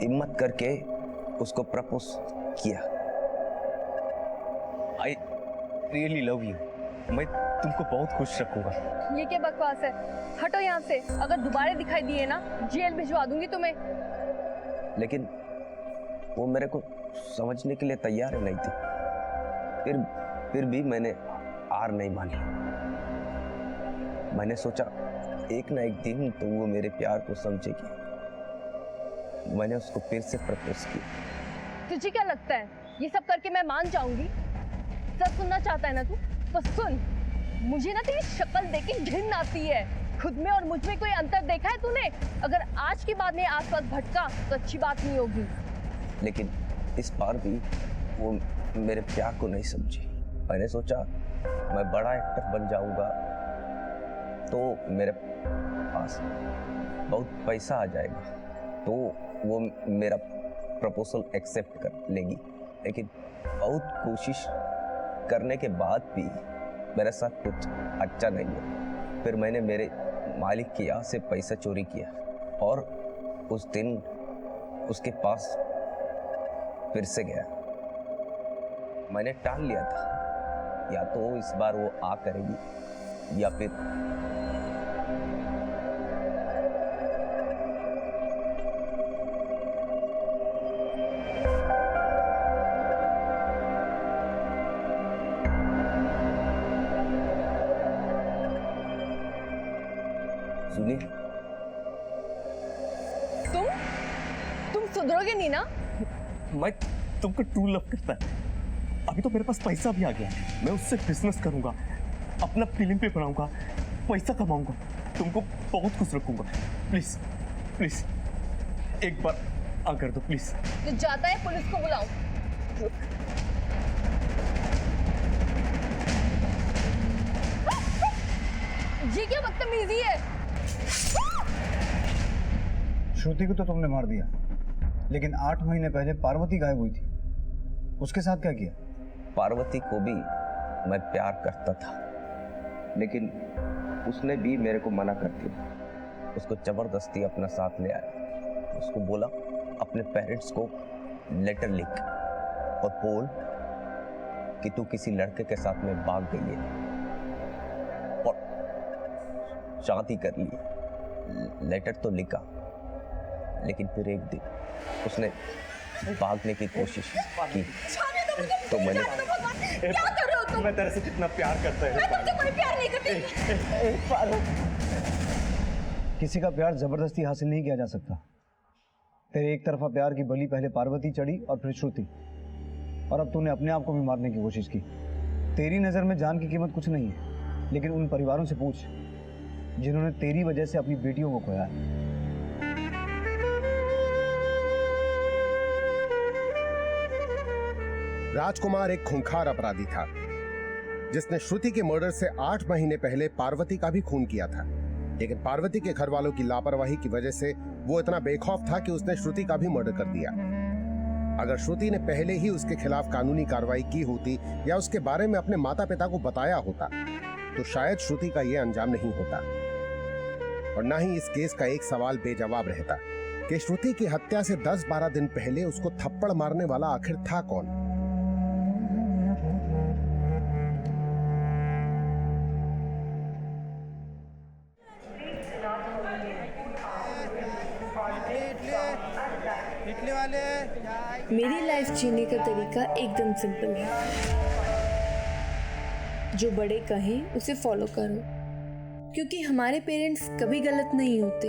हिम्मत करके उसको प्रपोज किया। आई रियली लव यू, मैं तुमको बहुत खुश रखूंगा। ये क्या बकवास है, हटो यहाँ से। अगर दोबारा दिखाई दिए ना जेल भिजवा दूंगी तुम्हें। लेकिन वो मेरे को समझने के लिए तैयार नहीं थी। फिर भी मैंने हार नहीं मानी। मैंने सोचा एक ना एक दिन तो वो मेरे प्यार को समझेगी। मैंने उसको फिर से प्रपोज किया। तुझे क्या लगता है ये सब करके मैं मान जाऊंगी? सब सुनना चाहता है ना तू, तो सुन। मुझे ना तेरी शक्ल देख के घिन आती है। खुद में और मुझ में कोई अंतर देखा है तूने? अगर आज के बाद में आसपास भटका तो अच्छी बात नहीं होगी। लेकिन इस बार भी वो मेरे प्यार को नहीं समझी। मैंने सोचा मैं बड़ा एक्टर बन जाऊंगा तो मेरे पास बहुत पैसा आ जाएगा, तो वो मेरा प्रपोजल एक्सेप्ट कर लेगी। लेकिन बहुत कोशिश करने के बाद भी मेरे साथ कुछ अच्छा नहीं हुआ। फिर मैंने मेरे मालिक की यहाँ से पैसा चोरी किया और उस दिन उसके पास फिर से गया। मैंने टाल लिया था, या तो इस बार वो आ करेगी या फिर सुनिए। तुम सुधरोगे नहीं ना? मैं तुमको ट्रू लव करता है। अभी तो मेरे पास पैसा भी आ गया है, मैं उससे बिजनेस करूंगा, अपना फिल्म पे बनाऊंगा, पैसा कमाऊंगा, तुमको बहुत खुश रखूंगा। प्लीज प्लीज एक बार आ कर दो प्लीज। तो जाता है पुलिस को बुलाऊं? ये क्या बदतमीजी है? श्रुति को तो तुमने मार दिया, लेकिन 8 महीने पहले पार्वती गायब हुई थी, उसके साथ क्या किया? पार्वती को भी मैं प्यार करता था, लेकिन उसने भी मेरे को मना कर दिया। उसको जबरदस्ती अपना साथ ले आया। उसको बोला अपने पेरेंट्स को लेटर लिख और बोल कि तू किसी लड़के के साथ में भाग गई है और शादी कर ली। लेटर तो लिखा, लेकिन फिर एक दिन उसने भागने की कोशिश की तो मैंने क्या कर रहे हो तुम? मैं तेरे से कितना प्यार करता है। मैं तुमसे कोई प्यार नहीं करती। किसी का प्यार जबरदस्ती हासिल नहीं किया जा सकता। तेरे एक तरफा प्यार की बलि पहले पार्वती चढ़ी और फिर श्रुति, और अब तूने अपने आप को भी मारने की कोशिश की। तेरी नजर में जान की कीमत कुछ नहीं है, लेकिन उन परिवारों से पूछ जिन्होंने तेरी वजह से अपनी बेटियों को खोया है। राजकुमार एक खूंखार अपराधी था जिसने श्रुति के मर्डर से 8 महीने पहले पार्वती का भी खून किया था। लेकिन पार्वती के घर वालों की लापरवाही की वजह से वो इतना बेखौफ था कि उसने श्रुति का भी मर्डर कर दिया। अगर श्रुति ने पहले ही उसके खिलाफ कानूनी कार्रवाई की होती या उसके बारे में अपने माता पिता को बताया होता तो शायद श्रुति का यह अंजाम नहीं होता। और न ही इस केस का एक सवाल बेजवाब रहता कि श्रुति की हत्या से 10-12 दिन पहले उसको थप्पड़ मारने वाला आखिर था कौन। मेरी लाइफ जीने का तरीका एकदम सिंपल है। जो बड़े कहें उसे फॉलो करो, क्योंकि हमारे पेरेंट्स कभी गलत नहीं होते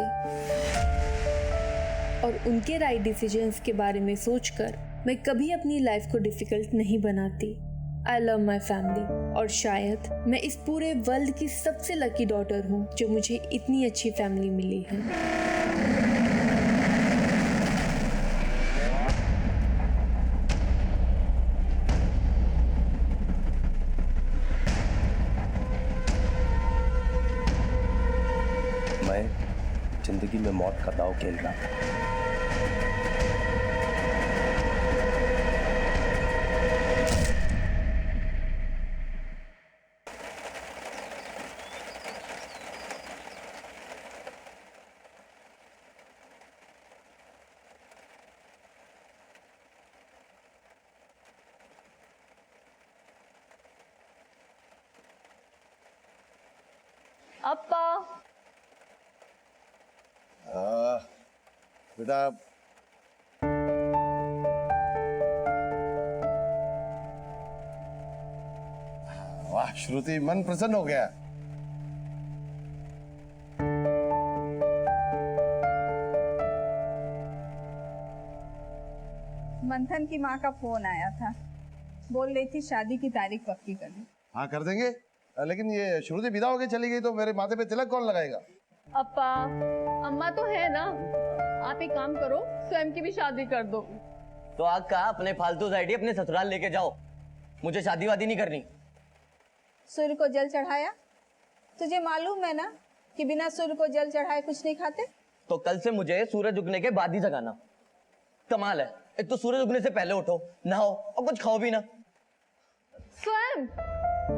और उनके राइट डिसीजंस के बारे में सोचकर मैं कभी अपनी लाइफ को डिफिकल्ट नहीं बनाती। आई लव माई फैमिली और शायद मैं इस पूरे वर्ल्ड की सबसे लकी डॉटर हूँ जो मुझे इतनी अच्छी फैमिली मिली है। जिंदगी में मौत का दांव खेल रहा था। अप्पा बेटा वाह श्रुति, मन प्रसन्न हो गया। मंथन की माँ का फोन आया था, बोल रही थी शादी की तारीख पक्की करनी। हाँ कर देंगे, लेकिन ये श्रुति विदा होके चली गई तो मेरे माथे पे तिलक कौन लगाएगा? अप्पा, अम्मा तो है ना, आप एक काम करो, स्वयं की भी शादी कर दो। तो आग का अपने फालतू आइडिया अपने ससुराल लेके जाओ, मुझे शादी वादी नहीं करनी। सूर्य को जल चढ़ाया, तुझे मालूम है ना कि बिना सूर्य को जल चढ़ाए कुछ नहीं खाते। तो कल से मुझे सूरज उगने के बाद ही जगाना। कमाल है, एक तो सूरज उगने से पहले उठो, नहाओ और कुछ खाओ भी ना। स्वयं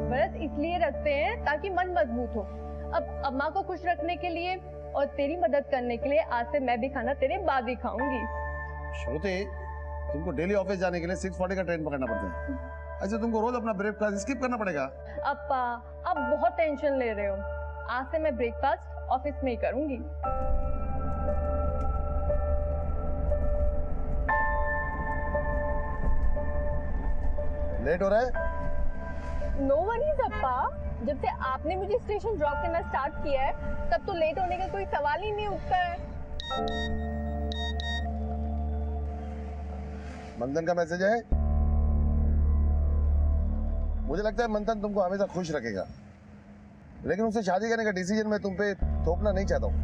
व्रत इसलिए रखते हैं ताकि मन मजबूत हो। अब अम्मा को खुश रखने के लिए और तेरी मदद करने के लिए आज से मैं भी खाना तेरे बाद ही खाऊंगी। श्रुति, तुमको डेली ऑफिस जाने के लिए 6:40 का ट्रेन पकड़ना पड़ता है। अच्छा, तुमको रोज अपना ब्रेकफास्ट स्किप करना पड़ेगा। अप्पा, आप बहुत टेंशन ले रहे हो। आज से मैं ब्रेकफास्ट ऑफिस में ही करूंगी। लेट हो रहा है? नो वरीज अप्पा, जब से आपने मुझे स्टेशन ड्रॉप करना स्टार्ट किया है तब तो लेट होने का कोई सवाल ही नहीं उठता है। मंथन का मैसेज है। मुझे लगता है मंथन तुमको हमेशा खुश रखेगा, लेकिन उससे शादी करने का डिसीजन मैं तुम पे थोपना नहीं चाहता हूँ।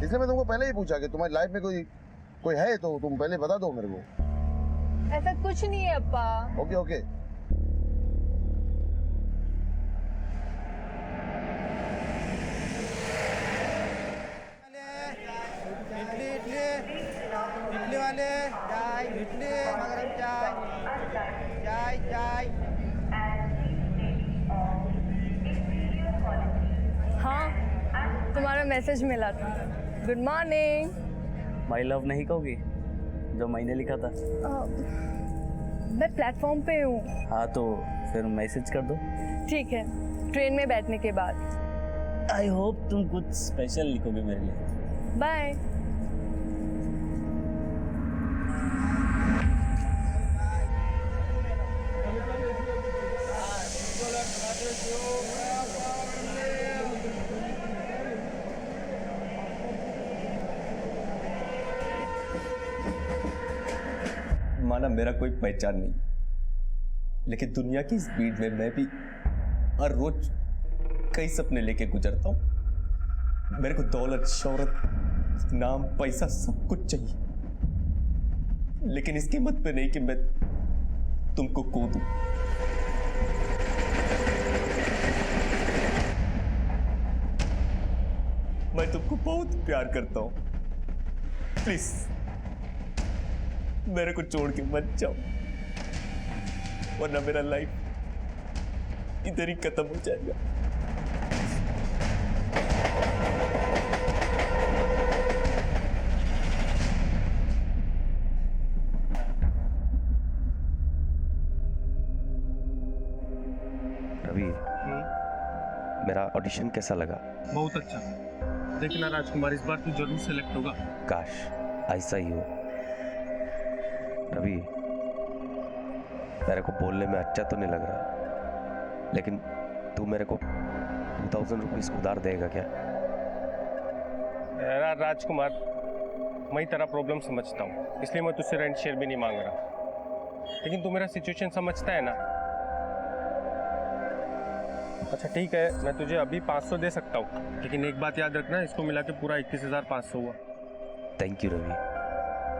इसलिए मैं तुमको पहले ही पूछा कि तुम्हारी लाइफ में कोई है तो तुम पहले बता दो मेरे को। ऐसा कुछ नहीं है अप्पा। Okay okay. इडली वाले चाय, इडली गरम चाय, चाय। हाँ, तुम्हारा मैसेज मिला था। Good morning. माई लव नहीं कहोगी जो मैंने लिखा था? मैं प्लेटफॉर्म पे हूँ। हाँ तो फिर मैसेज कर दो। ठीक है, ट्रेन में बैठने के बाद। आई होप तुम कुछ स्पेशल लिखोगे मेरे लिए। बाय। माना मेरा कोई पहचान नहीं, लेकिन दुनिया की स्पीड में मैं भी हर रोज कई सपने लेके गुजरता हूं। मेरे को दौलत, शोहरत, नाम, पैसा सब कुछ चाहिए, लेकिन इस कीमत पे नहीं कि मैं तुमको खो दूं। मैं तुमको बहुत प्यार करता हूं, प्लीज मेरे को छोड़ के मत जाओ, वरना मेरा लाइफ इधर ही खत्म हो जाएगा। रवि, मेरा ऑडिशन कैसा लगा? बहुत अच्छा। देखना राजकुमार, इस बार तू जरूर सेलेक्ट होगा। काश ऐसा ही हो। रवि, मेरे को बोलने में अच्छा तो नहीं लग रहा, लेकिन तू मेरे को 2000 रुपीज उधार देगा क्या? राजकुमार, मैं तेरा प्रॉब्लम समझता हूँ, इसलिए मैं तुझसे रेंट शेयर भी नहीं मांग रहा, लेकिन तू मेरा सिचुएशन समझता है ना। अच्छा ठीक है, मैं तुझे अभी 500 दे सकता हूँ, लेकिन एक बात याद रखना, इसको मिला के पूरा 21,500 हुआ। थैंक यू रवि,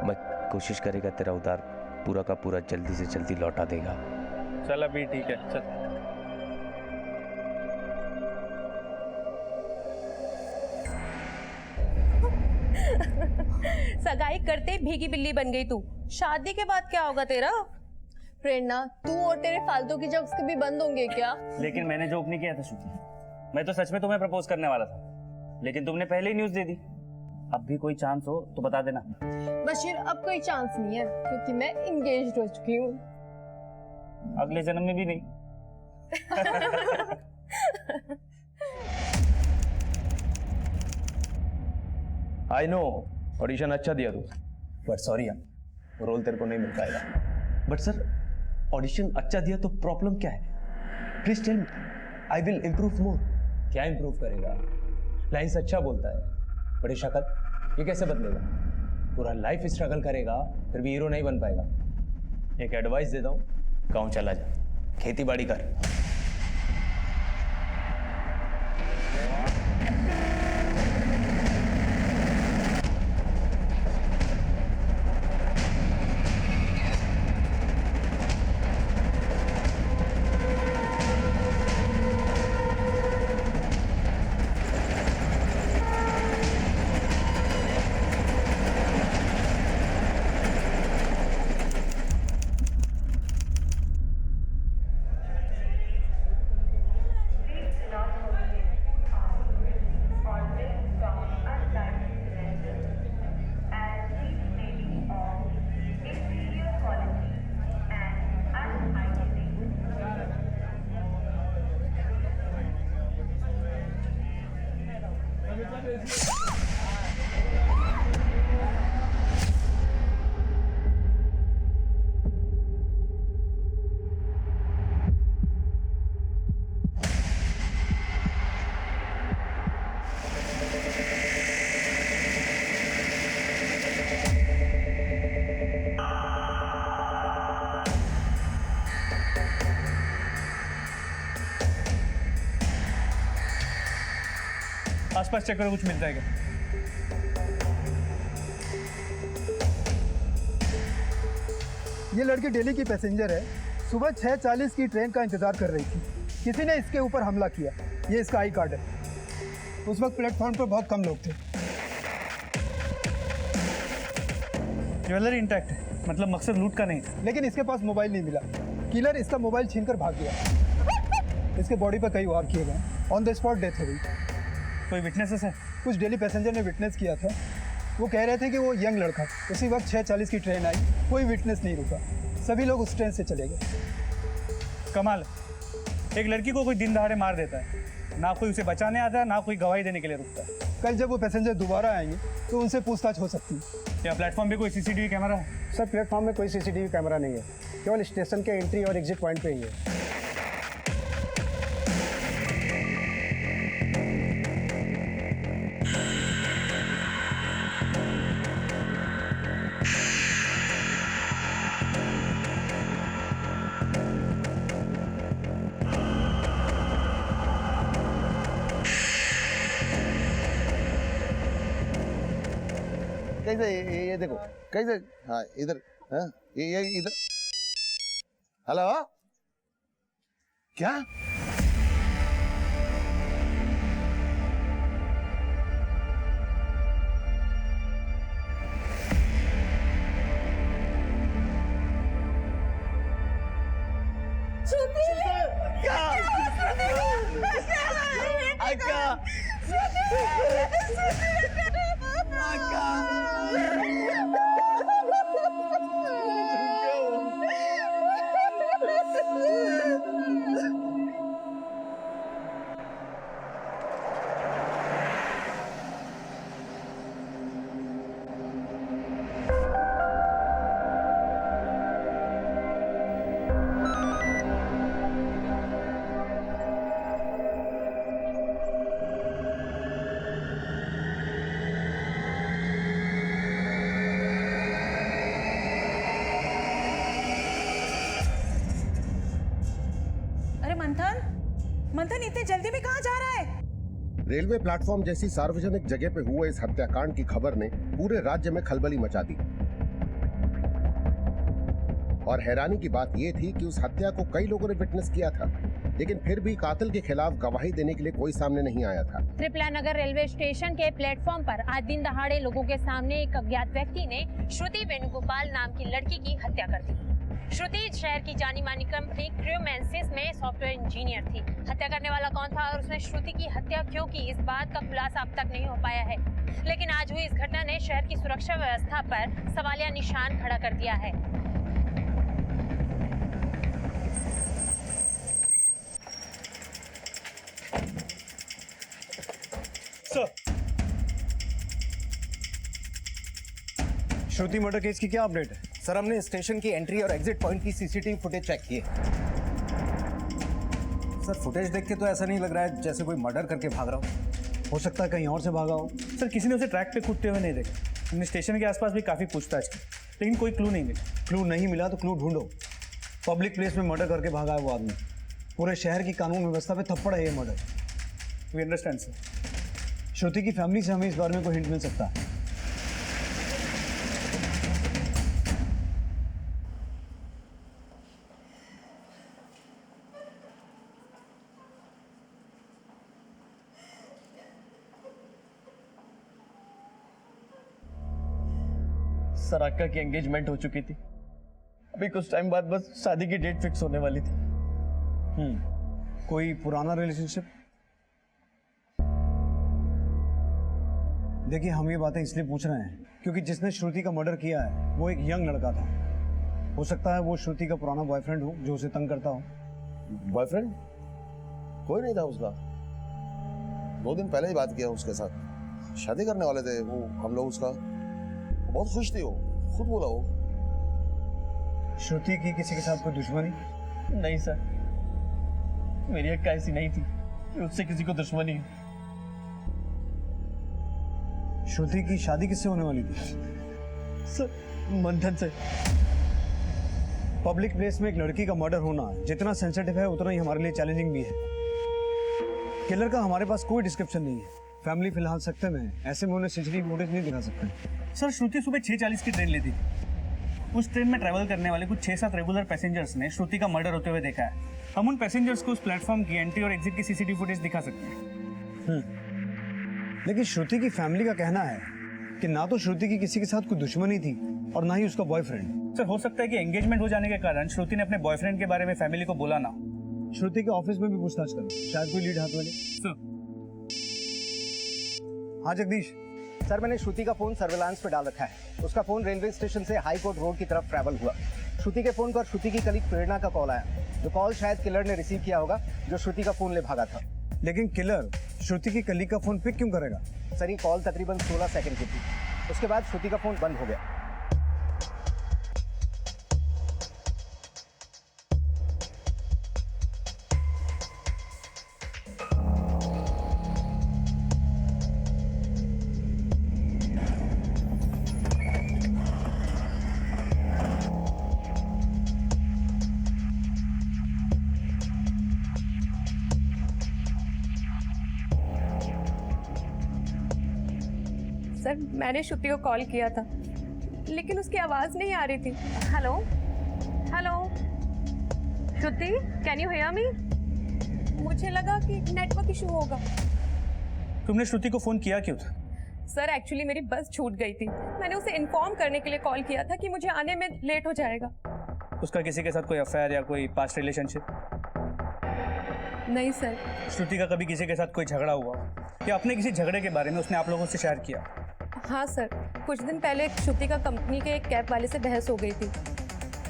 मैं कोशिश करेगा तेरा उधार पूरा का पूरा जल्दी से जल्दी लौटा देगा। चल अभी ठीक है, चल। सगाई करते भीगी बिल्ली बन गई तू। शादी के बाद क्या होगा तेरा? प्रेरणा, तू और तेरे फालतू की जोक्स कभी बंद होंगे क्या? लेकिन मैंने जोक नहीं किया था श्रुति, मैं तो सच में तुम्हें प्रपोज करने वाला था, लेकिन तुमने पहले ही न्यूज़ दे दी। अब भी कोई चांस हो तो बता देना। बशीर, अब कोई चांस नहीं है क्योंकि मैं इंगेज्ड हो चुकी हूँ। अगले जन्म में भी नहीं। आई नो ऑडिशन अच्छा दिया तू, बट सॉरी यार, रोल तेरे को नहीं मिल पाएगा। बट सर, ऑडिशन अच्छा दिया तो प्रॉब्लम क्या है? Please tell me, I will improve more. क्या इम्प्रूव करेगा? लाइन्स अच्छा बोलता है, बड़ी शक्ल ये कैसे बदलेगा? पूरा लाइफ स्ट्रगल करेगा फिर भी हीरो नहीं बन पाएगा। एक एडवाइस देता हूँ, गाँव चला जा, खेती बाड़ी कर। आसपास चेक करो, कुछ मिलता है क्या? ये लड़की दिल्ली की पैसेंजर है, सुबह 6:40 की ट्रेन का इंतजार कर रही थी। किसी ने इसके ऊपर हमला किया। ये इसका आई कार्ड है। उस वक्त प्लेटफॉर्म पर बहुत कम लोग थे। ज्वेलरी इंटैक्ट है, मतलब मकसद लूट का नहीं था। लेकिन इसके पास मोबाइल नहीं मिला। किलर इसका मोबाइल छीनकर भाग गया। इसके बॉडी पर कई वार किए गए। ऑन द स्पॉट डेथ हो गई। कोई विटनेसेस है? कुछ दिल्ली पैसेंजर ने विटनेस किया था। वो कह रहे थे कि वो यंग लड़का था। उसी वक्त 6:40 की ट्रेन आई, कोई विटनेस नहीं रुका, सभी लोग उस ट्रेन से चले गए। कमाल, एक लड़की को कोई दिन दहाड़े मार देता है, ना कोई उसे बचाने आता है, ना कोई गवाही देने के लिए रुकता है। कल जब वो पैसेंजर दोबारा आएंगे तो उनसे पूछताछ हो सकती है। क्या प्लेटफॉर्म पे कोई सीसीटीवी कैमरा है? सर, प्लेटफॉर्म में कोई सीसीटीवी कैमरा नहीं है, केवल स्टेशन के एंट्री और एग्जिट पॉइंट पे ही है। कैसे ये देखो कैसे, हाँ इधर, हाँ ये इधर। हेलो, क्या? मंथन इतने जल्दी में कहाँ जा रहा है? रेलवे प्लेटफॉर्म जैसी सार्वजनिक जगह पे हुए इस हत्याकांड की खबर ने पूरे राज्य में खलबली मचा दी। और हैरानी की बात यह थी कि उस हत्या को कई लोगों ने विटनेस किया था, लेकिन फिर भी कातिल के खिलाफ गवाही देने के लिए कोई सामने नहीं आया था। त्रिपुरा नगर रेलवे स्टेशन के प्लेटफॉर्म पर आज दिन दहाड़े लोगों के सामने एक अज्ञात व्यक्ति ने श्रुति वेणुगोपाल नाम की लड़की की हत्या कर दी। श्रुति शहर की जानी मानी कंपनी क्रूमेंसिस में सॉफ्टवेयर इंजीनियर थी। हत्या करने वाला कौन था और उसने श्रुति की हत्या क्यों की, इस बात का खुलासा अब तक नहीं हो पाया है। लेकिन आज हुई इस घटना ने शहर की सुरक्षा व्यवस्था पर सवालिया निशान खड़ा कर दिया है। श्रुति मर्डर केस की क्या अपडेट है? सर हमने स्टेशन की एंट्री और एग्जिट पॉइंट की सीसीटीवी फुटेज चेक की है। सर फुटेज देख के तो ऐसा नहीं लग रहा है जैसे कोई मर्डर करके भाग रहा हो। हो सकता है कहीं और से भागा हो। सर किसी ने उसे ट्रैक पे कूदते हुए नहीं देखा। हमने स्टेशन के आसपास भी काफ़ी पूछताछ की, लेकिन कोई क्लू नहीं मिला। क्लू नहीं मिला तो क्लू ढूंढो। पब्लिक प्लेस में मर्डर करके भागा है वो आदमी। पूरे शहर की कानून व्यवस्था पे थप्पड़ है ये murder. We understand sir. Shruti की फैमिली से हमें इस बारे में कोई हिंट मिल सकता है? सर अक्का की एंगेजमेंट हो चुकी थी, अभी कुछ टाइम बाद बस शादी की डेट फिक्स होने वाली थी। कोई पुराना रिलेशनशिप? देखिए हम ये बातें इसलिए पूछ रहे हैं क्योंकि जिसने श्रुति का मर्डर किया है वो एक यंग लड़का था। हो सकता है वो श्रुति का पुराना बॉयफ्रेंड हो जो उसे तंग करता हो। बॉयफ्रेंड कोई नहीं था उसका। 2 दिन पहले ही बात किया उसके साथ, शादी करने वाले थे वो हम लोग। उसका बहुत खुश थी वो, खुद बोला वो। श्रुति की किसी के साथ कोई दुश्मनी? नहीं सर, मेरी अक्का ऐसी नहीं थी कि उससे किसी को दुश्मनी है। श्रुति की शादी किससे होने वाली थी? सर मंथन से। पब्लिक प्लेस में एक लड़की का मर्डर होना जितना सेंसिटिव है उतना ही हमारे लिए चैलेंजिंग भी है। किलर का हमारे पास कोई डिस्क्रिप्शन नहीं है। फैमिली फिलहाल सकते में है, ऐसे में उन्हें सीसीटीवी फुटेज नहीं दिखा सकते। सर श्रुति सुबह 6:40 की ट्रेन लेती थी। उस ट्रेन में ट्रैवल करने वाले कुछ 6-7 रेगुलर पैसेंजर्स ने श्रुति का मर्डर होते हुए देखा है। हम उन पैसेंजर्स को उस प्लेटफॉर्म की एंट्री और एग्जिट की सीसीटीवी फुटेज दिखा सकते हैं। लेकिन श्रुति की फैमिली का कहना है कि ना तो श्रुति की किसी के साथ कोई दुश्मनी थी और ना ही उसका बॉयफ्रेंड। सर हो सकता है कि एंगेजमेंट हो जाने के कारण श्रुति ने अपने बॉयफ्रेंड के बारे में फैमिली को बोला ना। श्रुति के ऑफिस में भी पूछताछ करो, शायद कोई लीड हाथ में ले। सर हाँ जगदीश। सर मैंने श्रुति का फोन सर्विलांस पे डाल रखा है। उसका फोन रेलवे स्टेशन से हाई कोर्ट रोड की तरफ ट्रैवल हुआ। श्रुति के फोन पर श्रुति की कलीग प्रेरणा का कॉल आया, जो कॉल शायद किलर ने रिसीव किया होगा जो श्रुति का फोन ले भागा था। लेकिन किलर श्रुति की कलीग का फोन पिक क्यों करेगा? सर ये कॉल तकरीबन 16 सेकंड की थी। उसके बाद श्रुति का फोन बंद हो गया। सर मैंने श्रुति को कॉल किया था लेकिन उसकी आवाज नहीं आ रही थी। Hello hello Shruti, can you hear me? मुझे लगा कि नेटवर्क इशू होगा। तुमने श्रुति को फोन किया क्यों था? सर एक्चुअली मेरी बस छूट गई थी। मैंने उसे इन्फॉर्म करने के लिए कॉल किया था कि मुझे आने में लेट हो जाएगा। उसका किसी के साथ कोई अफेयर या कोई पास्ट रिलेशनशिप? नहीं सर। श्रुति का कभी किसी के साथ कोई झगड़ा हुआ या अपने किसी झगड़े के बारे में उसने आप लोगों से शेयर किया? हाँ सर, कुछ दिन पहले श्रुति का कंपनी के एक कैब वाले से बहस हो गई थी।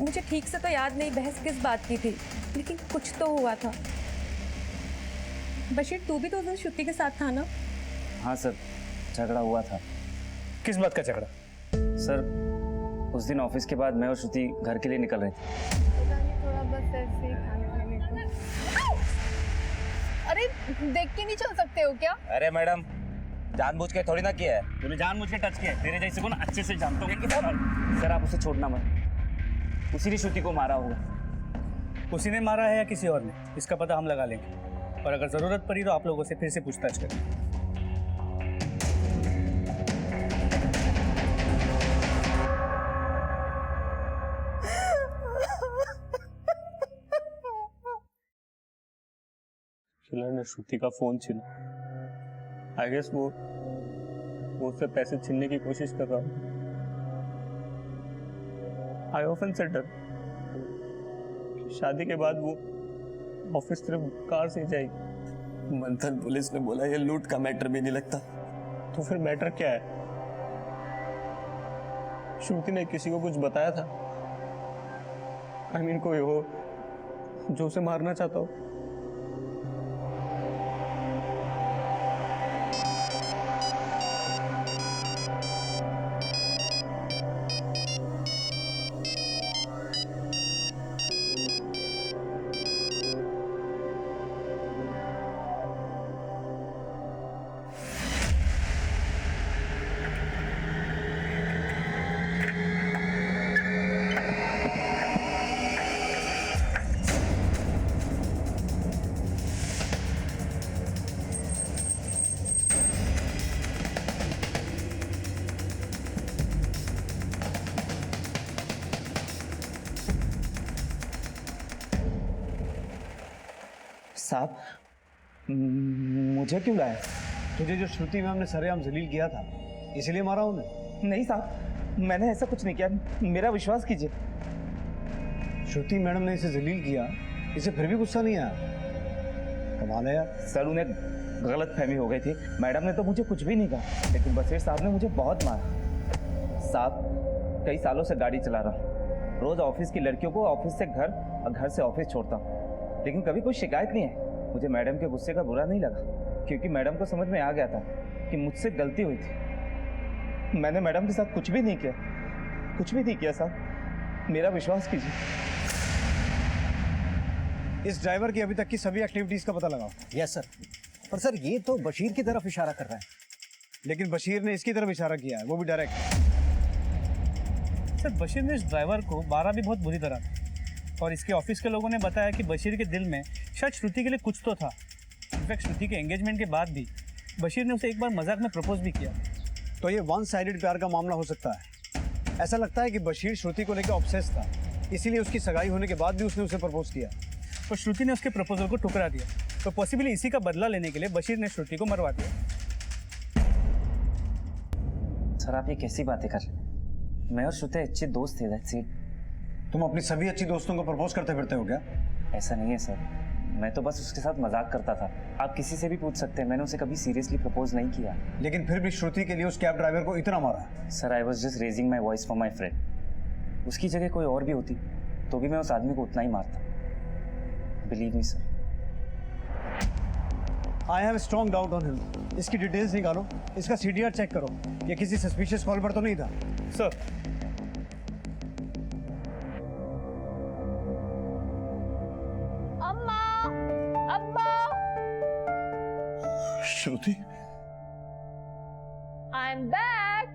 मुझे ठीक से तो याद नहीं बहस किस बात की थी, लेकिन कुछ तो हुआ था। बशीर तू भी तो उस दिन श्रुति के साथ था ना? हाँ सर, झगड़ा हुआ था। किस बात का झगड़ा? सर उस दिन ऑफिस के बाद मैं और श्रुति घर के लिए निकल रहे थे। थोड़ा बस ऐसे ही खाने को। अरे देख के नहीं चल सकते हो क्या? अरे मैडम, जानबूझ के थोड़ी ना किया है। तूने जानबूझ के टच किया है। तेरे जैसे को ना अच्छे से जानता हूँ। सर आप उसे छोड़ना मत, उसी ने श्रुति को मारा होगा। उसी ने मारा है या किसी और ने, इसका पता हम लगा लेंगे। और अगर जरूरत पड़ी तो आप लोगों से फिर से पूछताछ करें। किलर ने श्रुति का फोन छीना। आई गेस वो उससे पैसे छीनने की कोशिश कर रहा हूँ। आई ऑफन सेड शादी के बाद वो ऑफिस सिर्फ कार से जाएगी। मंथन पुलिस ने बोला ये लूट का मैटर भी नहीं लगता। तो फिर मैटर क्या है? श्रुति ने किसी को कुछ बताया था? आई मीन कोई हो जो उसे मारना चाहता हो? साहब मुझे क्यों लाया? तुझे जो श्रुति मैम ने सरेआम जलील किया था इसलिए मारा उन्हें? नहीं साहब, मैंने ऐसा कुछ नहीं किया, मेरा विश्वास कीजिए। श्रुति मैडम ने इसे जलील किया, इसे फिर भी गुस्सा नहीं आया? कमाल है यार। सर उन्हें गलत फहमी हो गई थी, मैडम ने तो मुझे कुछ भी नहीं कहा, लेकिन बशीर साहब ने मुझे बहुत मारा। साहब कई सालों से गाड़ी चला रहा हूँ, रोज ऑफिस की लड़कियों को ऑफिस से घर और घर से ऑफिस छोड़ता हूँ, लेकिन कभी कोई शिकायत नहीं है। मुझे मैडम के गुस्से का बुरा नहीं लगा, क्योंकि मैडम को समझ में आ गया था कि मुझसे गलती हुई थी। मैंने मैडम के साथ कुछ भी नहीं किया, कुछ भी नहीं किया साहब, मेरा विश्वास कीजिए। इस ड्राइवर की अभी तक की सभी एक्टिविटीज का पता लगाओ। Yes sir. पर सर ये तो बशीर की तरफ इशारा कर रहा है। लेकिन बशीर ने इसकी तरफ इशारा किया है, वो भी डायरेक्ट। सर बशीर ने इस ड्राइवर को मारा भी बहुत बुरी तरह, और इसके ऑफिस के लोगों ने बताया कि बशीर के दिल में शायद श्रुति के लिए कुछ तो था। इनफैक्ट श्रुति के एंगेजमेंट के बाद भी बशीर ने उसे एक बार मजाक में प्रपोज भी किया। तो ये वन साइडेड प्यार का मामला हो सकता है। ऐसा लगता है कि बशीर श्रुति को लेकर ऑब्सेस था, इसीलिए उसकी सगाई होने के बाद भी उसने उसे प्रपोज किया। तो श्रुति ने उसके प्रपोजल को ठुकरा दिया, तो पॉसिबली इसी का बदला लेने के लिए बशीर ने श्रुति को मरवा दिया। सर आप ये कैसी बातें कर रहे हैं? मैं और श्रुति अच्छे दोस्त थे, दैट्स इट। तुम अपनी सभी अच्छी दोस्तों को प्रपोज करते फिरते हो क्या? ऐसा नहीं है सर, मैं तो बस उसके साथ मजाक करता था। आप किसी से भी पूछ सकते हैं, मैंने उसे कभी सीरियसली प्रपोज नहीं किया। लेकिन फिर भी श्रुति के लिए उस कैब ड्राइवर को इतना मारा। Sir I was just raising my voice for my friend. उसकी जगह कोई और भी होती तो भी मैं उस आदमी को उतना ही मारता। Believe me sir. I have strong doubt on him. इसकी डिटेल्स निकालो, इसका CDR चेक करो, ये किसी सस्पिशियस कॉल पर तो नहीं था। Sir Shruti, I'm back.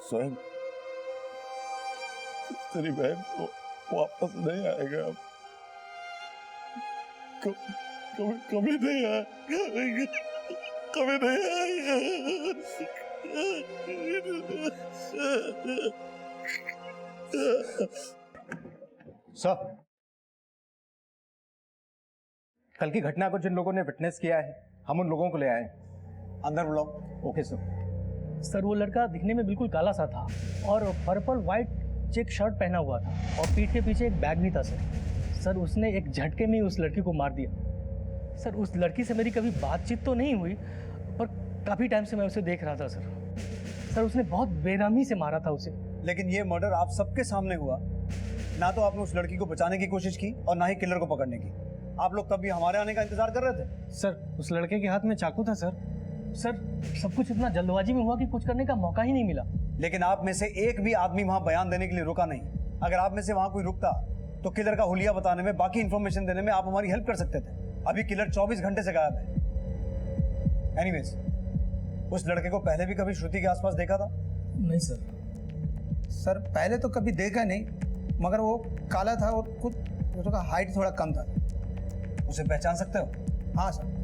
स्वयं तेरी बहन को वापस नहीं आएगा अब। कभी नहीं आएगा, कभी नहीं आएगा। सर, कल की घटना को जिन लोगों ने विटनेस किया है, हम उन लोगों को ले आए। अंदर बुलाओ। Okay sir. सर वो लड़का दिखने में बिल्कुल काला सा था और पर्पल वाइट चेक शर्ट पहना हुआ था और पीठ के पीछे एक बैग भी था सर उसने एक झटके में उस लड़की को मार दिया। सर उस लड़की से मेरी कभी बातचीत तो नहीं हुई, पर काफ़ी टाइम से मैं उसे देख रहा था सर उसने बहुत बेरहमी से मारा था उसे। लेकिन ये मर्डर आप सबके सामने हुआ, ना तो आपने उस लड़की को बचाने की कोशिश की और ना ही किलर को पकड़ने की। आप लोग तब भी हमारे आने का इंतजार कर रहे थे। सर उस लड़के के हाथ में चाकू था सर सब कुछ इतना जल्दबाजी में हुआ कि कुछ करने का मौका ही नहीं मिला। लेकिन आप में से एक भी आदमी वहां बयान देने के लिए रुका नहीं। अगर आप में से वहां कोई रुकता तो किलर का हुलिया बताने में, बाकी इंफॉर्मेशन देने में आप हमारी हेल्प कर सकते थे। अभी किलर 24 घंटे से गायब है। एनीवेज, उस लड़के को पहले भी कभी श्रुति के आसपास देखा था? नहीं सर पहले तो कभी देखा नहीं, मगर वो काला था और कुछ उसका हाइट थोड़ा कम था। उसे पहचान सकते हो? हाँ सर।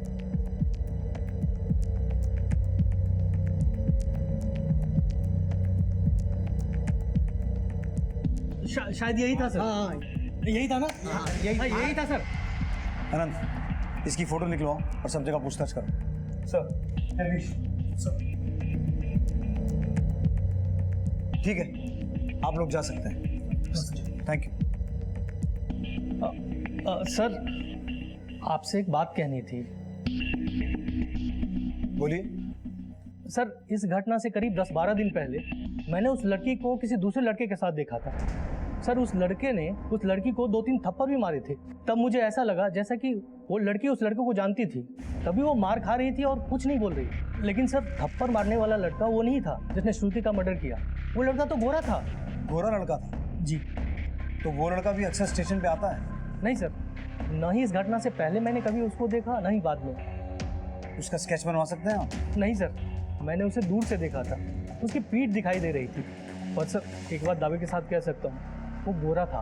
शायद यही था सर। हाँ यही था ना? यही था सर। अनंत, इसकी फोटो निकलवाओ और सब जगह पूछताछ करो। सर ठीक है, आप लोग जा सकते हैं। Thank you. सर आपसे एक बात कहनी थी। बोलिए। सर इस घटना से करीब 10-12 दिन पहले मैंने उस लड़की को किसी दूसरे लड़के के साथ देखा था। सर उस लड़के ने उस लड़की को 2-3 थप्पड़ भी मारे थे। तब मुझे ऐसा लगा जैसा कि वो लड़की उस लड़के को जानती थी, तभी वो मार खा रही थी और कुछ नहीं बोल रही। लेकिन सर थप्पड़ मारने वाला लड़का वो नहीं था जिसने श्रुति का मर्डर किया। वो लड़का तो गोरा था। गोरा लड़का था? जी। तो वो लड़का भी अक्सर स्टेशन पे आता है? नहीं सर, न ही इस घटना से पहले मैंने कभी उसको देखा, न ही बाद में। उसका स्केच बनवा सकते हैं आप? नहीं सर, मैंने उसे दूर से देखा था, उसकी पीठ दिखाई दे रही थी। और सर एक बात दावे के साथ कह सकता हूँ, वो गोरा था।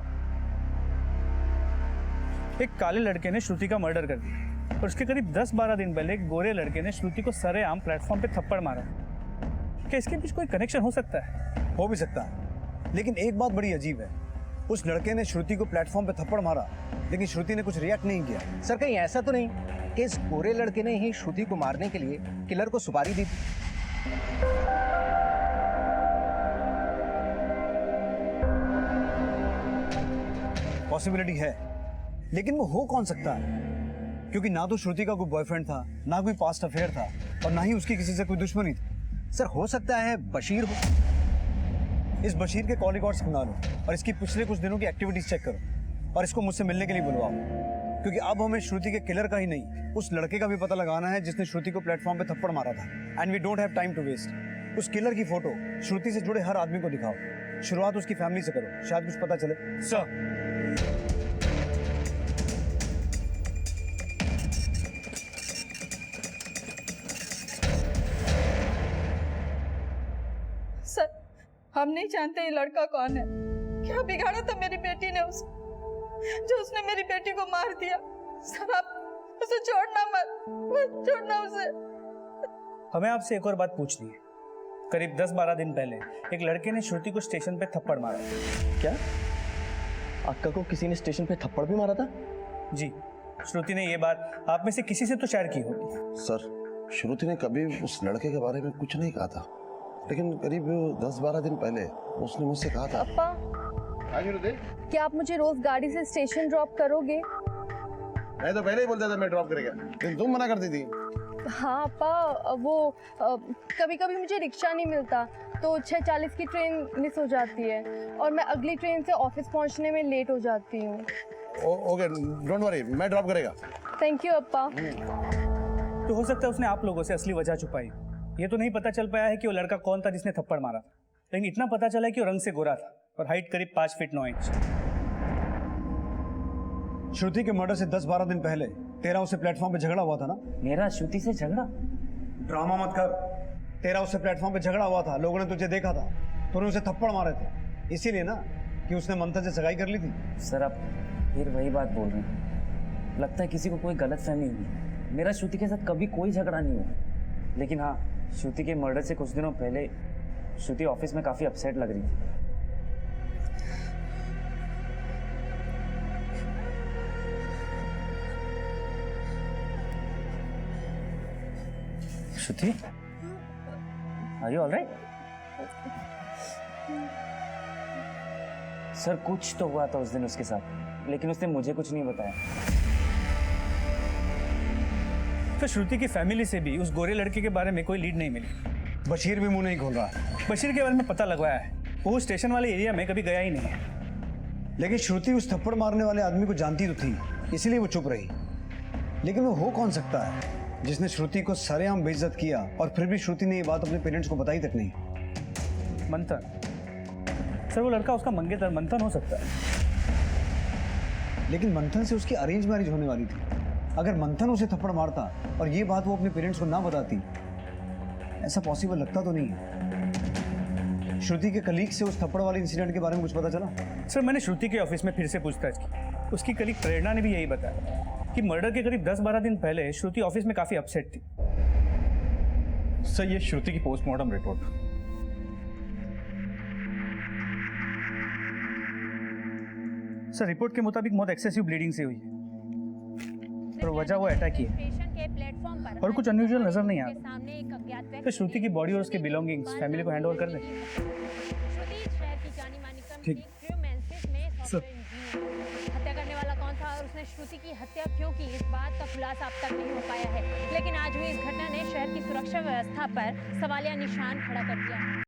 एक काले लड़के ने श्रुति का मर्डर कर दिया और उसके करीब 10-12 दिन पहले एक गोरे लड़के ने श्रुति को सरेआम प्लेटफॉर्म पे थप्पड़ मारा। क्या इसके बीच कोई कनेक्शन हो सकता है? हो भी सकता है, लेकिन एक बात बड़ी अजीब है, उस लड़के ने श्रुति को प्लेटफॉर्म पे थप्पड़ मारा, लेकिन श्रुति ने कुछ रिएक्ट नहीं किया। सर कहीं ऐसा तो नहीं कि इस गोरे लड़के ने ही श्रुति को मारने के लिए किलर को सुपारी दी थी? पॉसिबिलिटी है, लेकिन वो हो कौन सकता है? क्योंकि ना तो श्रुति का कोई बॉयफ्रेंड था, ना कोई पास्ट अफेयर था, और ना ही उसकी किसी से कोई दुश्मनी थी। सर हो सकता है बशीर हो। इस बशीर के कॉल रिकॉर्ड्स बना लो और इसकी पिछले कुछ दिनों की एक्टिविटीज चेक करो और इसको मुझसे मिलने के लिए बुलवाओ, क्योंकि अब हमें श्रुति के किलर का ही नहीं, उस लड़के का भी पता लगाना है जिसने श्रुति को प्लेटफॉर्म पे थप्पड़ मारा था। And we don't have time to waste. उस किलर की फोटो श्रुति से जुड़े हर आदमी को दिखाओ। शुरुआत उसकी फैमिली से करो, शायद कुछ पता चले। सर सर हम नहीं जानते ये लड़का कौन है। क्या बिगाड़ा था मेरी बेटी ने जो उसने मेरी बेटी को मार दिया। सर आप उसे छोड़ना मत छोड़ना उसे। हमें आपसे एक और बात पूछनी है। करीब 10-12 दिन पहले एक लड़के ने श्रुति को स्टेशन पे थप्पड़ मारा। क्या अक्का को किसी ने स्टेशन पे थप्पड़ भी मारा था? जी, श्रुति ने ये बात आप में से किसी से तो शेयर की होगी। सर श्रुति ने कभी उस लड़के के बारे में कुछ नहीं कहा था, लेकिन करीब 10-12 दिन पहले उसने मुझसे कहा था। अप्पा, क्या आप मुझे रोज गाड़ी से स्टेशन ड्रॉप करोगे? मैं तो पहले ही बोलता था मैं ड्रॉप करेगा, लेकिन तुम मना करती थी। हाँ अप्पा, वो कभी कभी मुझे रिक्शा नहीं मिलता तो 6:40 की ट्रेन मिस हो जाती है और मैं अगली ट्रेन से ऑफिस पहुंचने में लेट हो जाती हूँ। ओके डोंट वरी, मैं ड्रॉप करेगा। थैंक यू अप्पा। तो हो सकता है उसने आप लोगों से असली वजह छुपाई। ये तो नहीं पता चल पाया है कि वो लड़का कौन था जिसने थप्पड़ मारा, लेकिन इतना पता चला है कि वो रंग से गोरा था और हाइट करीब 5 फीट 9 इंच। श्रुति के मर्डर से 10-12 दिन पहले तेरा उससे प्लेटफॉर्म पे झगड़ा हुआ था ना? मेरा श्रुति से झगड़ा? ड्रामा मत कर। तेरा उससे प्लेटफॉर्म पे झगड़ा हुआ था, लोगों ने तुझे देखा था, तूने उसे थप्पड़ मारे थे, इसीलिए ना कि उसने मंथन से सगाई कर ली थी। सर आप फिर वही बात बोल रहे हैं। लगता है किसी को कोई गलतफहमी हुई। मेरा श्रुति के साथ कभी कोई झगड़ा नहीं हुआ, लेकिन हाँ, श्रुति के मर्डर से कुछ दिनों पहले श्रुति ऑफिस में काफी अपसेट लग रही थी। श्रुति, आर यू ऑलराइट? सर कुछ तो हुआ था उस दिन उसके साथ, लेकिन उसने मुझे कुछ नहीं बताया। तो श्रुति की फैमिली से भी उस गोरे लड़के के बारे में कोई लीड नहीं मिली। बशीर भी मुंह नहीं खोल रहा। बशीर के बारे में पता लगवाया है, वो स्टेशन वाले एरिया में कभी गया ही नहीं है। लेकिन श्रुति उस थप्पड़ मारने वाले आदमी को जानती तो थी, इसीलिए वो चुप रही। लेकिन वो हो कौन सकता है जिसने श्रुति को सरेआम बेइज्जत किया और फिर भी श्रुति ने ये बात अपने पेरेंट्स को बताई तक नहीं? मंथन। सर वो लड़का उसका मंगेतर मंथन हो सकता है। लेकिन मंथन से उसकी अरेंज मैरिज होने वाली थी। अगर मंथन उसे थप्पड़ मारता और ये बात वो अपने पेरेंट्स को ना बताती, ऐसा पॉसिबल लगता तो नहीं है। श्रुति के कलीग से उस थप्पड़ वाले इंसिडेंट के बारे में कुछ पता चला? सर मैंने श्रुति के ऑफिस में फिर से पूछताछ की। उसकी कलीग प्रेरणा ने भी यही बताया कि मर्डर के करीब 10-12 दिन पहले श्रुति ऑफिस में काफी अपसेट थी। सर ये श्रुति की पोस्टमार्टम रिपोर्ट। सर रिपोर्ट के मुताबिक मौत एक्सेसिव ब्लीडिंग से हुई है और वजह वो अटैक ही है और कुछ अनयूजुअल नजर नहीं आ रहा। तो श्रुति की बॉडी और उसके बिलोंगिंग्स फैमिली को हैंड ओवर कर दें। ठीक सर। हत्या करने वाला कौन था और उसने श्रुति की हत्या क्यों की, इस बात का खुलासा अब तक नहीं हो पाया है। लेकिन आज हुई इस घटना ने शहर की सुरक्षा व्यवस्था पर सवालिया निशान खड़ा कर दिया है।